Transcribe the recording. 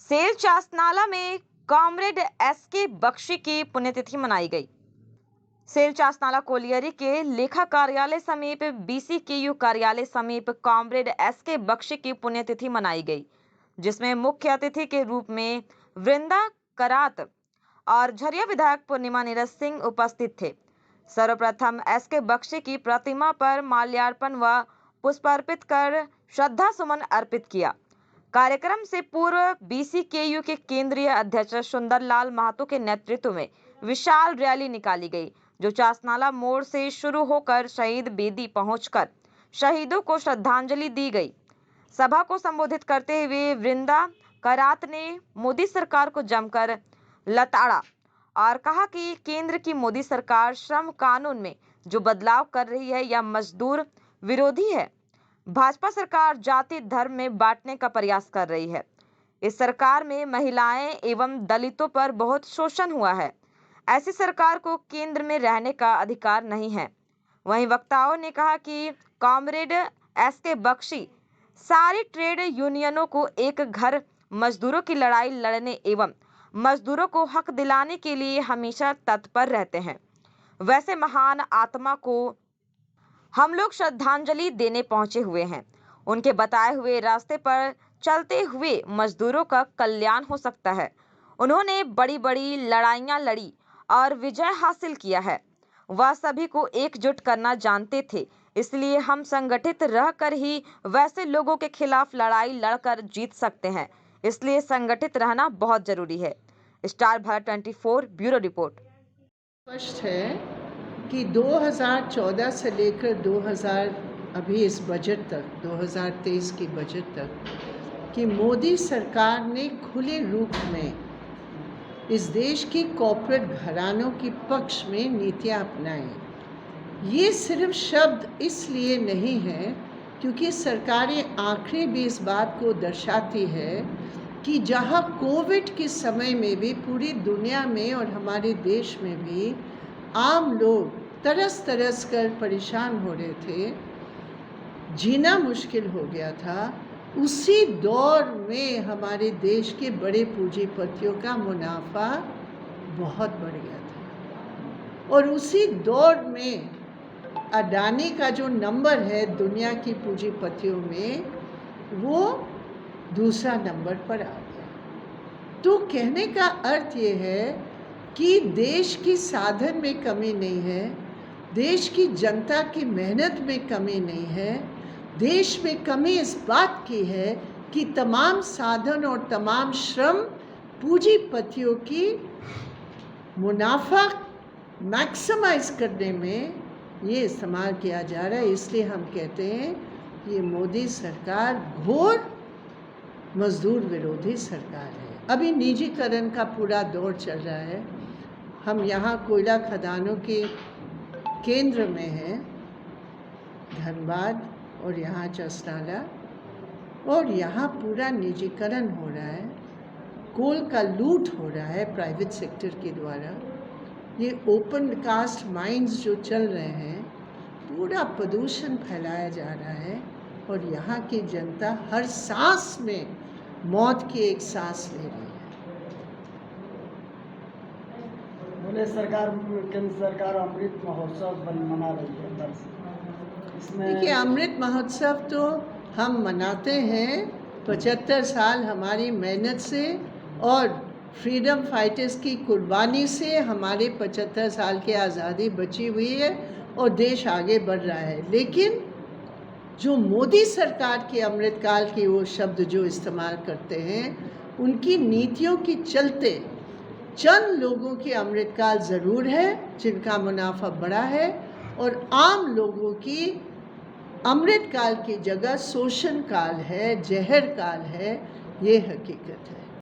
Cell Chasnala में comrade S के बख्शी की पुण्यतिथि मनाई गई। सेल चासनाला कोलियरी के लेखा कार्यालय समीप बीसीकेयू कार्यालय समीप कॉमरेड एस के बख्शी की पुण्यतिथि मनाई गई, जिसमें मुख्य अतिथि के रूप में वृंदा करात और झरिया विधायक पूर्णिमा नीरज सिंह उपस्थित थे। सर्वप्रथम एस के बख्शी की प्रतिमा पर माल्यार्पण व पुष्पार्पित कर श्रद्धा सुमन अर्पित किया। कार्यक्रम से पूर्व बीसीकेयू के केंद्रीय अध्यक्ष सुंदरलाल महतो के नेतृत्व में विशाल रैली निकाली गई, जो चासनाला मोड़ से शुरू होकर शहीद बेदी पहुंचकर शहीदों को श्रद्धांजलि दी गई। सभा को संबोधित करते हुए वृंदा करात ने मोदी सरकार को जमकर लताड़ा और कहा कि केंद्र की मोदी सरकार श्रम कानून में जो बदलाव कर रही है यह मजदूर विरोधी है। भाजपा सरकार जाति धर्म में बांटने का प्रयास कर रही है। इस सरकार में महिलाएं एवं दलितों पर बहुत शोषण हुआ है। ऐसी सरकार को केंद्र में रहने का अधिकार नहीं है। वहीं वक्ताओं ने कहा कि कॉमरेड एस के बख्शी सारी ट्रेड यूनियनों को एक घर मजदूरों की लड़ाई लड़ने एवं मजदूरों को हक दिलाने के लिए हमेशा तत्पर रहते हैं। वैसे महान आत्मा को हम लोग श्रद्धांजलि देने पहुंचे हुए हैं। उनके बताए हुए रास्ते पर चलते हुए मजदूरों का कल्याण हो सकता है। उन्होंने बड़ी बड़ी लड़ाइयां लड़ी और विजय हासिल किया है। वह सभी को एकजुट करना जानते थे, इसलिए हम संगठित रहकर ही वैसे लोगों के खिलाफ लड़ाई लड़कर जीत सकते हैं। इसलिए संगठित रहना बहुत जरूरी है। Star Bharat 24 bureau report. स्पष्ट है कि 2014 से लेकर 2000 अभी इस बजट तक 2023 की बजट तक कि मोदी सरकार ने खुले रूप में इस देश की कॉर्पोरेट घरानों के पक्ष में नीतियां अपनाई। ये सिर्फ शब्द इसलिए नहीं है क्योंकि सरकारें आंकड़े भी इस बात को दर्शाती है कि जहां कोविड के समय में भी पूरी दुनिया में और हमारे देश में भी आम लोग तरस तरस कर परेशान हो रहे थे, जीना मुश्किल हो गया था, उसी दौर में हमारे देश के बड़े पूंजीपतियों का मुनाफा बहुत बढ़ गया था। और उसी दौर में अडानी का जो नंबर है दुनिया की पूंजीपतियों में, वो दूसरा नंबर पर आ गया। तो कहने का अर्थ ये है कि देश की साधन में कमी नहीं है, देश की जनता की मेहनत में कमी नहीं है। देश में कमी इस बात की है कि तमाम साधन और तमाम श्रम पूंजीपतियों की मुनाफा मैक्सिमाइज करने में ये इस्तेमाल किया जा रहा है। इसलिए हम कहते हैं ये मोदी सरकार घोर मजदूर विरोधी सरकार है। अभी निजीकरण का पूरा दौर चल रहा है। हम यहाँ कोयला खदानों के केंद्र में हैं, धनबाद और यहाँ चासनाला, और यहाँ पूरा निजीकरण हो रहा है, कोल का लूट हो रहा है प्राइवेट सेक्टर के द्वारा। ये ओपन कास्ट माइंस जो चल रहे हैं, पूरा प्रदूषण फैलाया जा रहा है और यहाँ की जनता हर सांस में मौत की एक सांस ले रही है। बोले सरकार, केंद्र सरकार अमृत महोत्सव मना रही है। इसमें देखिए, अमृत महोत्सव तो हम मनाते हैं 75 साल हमारी मेहनत से और फ्रीडम फाइटर्स की कुर्बानी से हमारे 75 साल की आज़ादी बची हुई है और देश आगे बढ़ रहा है। लेकिन जो मोदी सरकार के अमृतकाल की वो शब्द जो इस्तेमाल करते हैं, उनकी नीतियों के चलते चंद लोगों की अमृतकाल ज़रूर है जिनका मुनाफा बड़ा है, और आम लोगों की अमृतकाल की जगह शोषण काल है, जहर काल है। ये हकीकत है।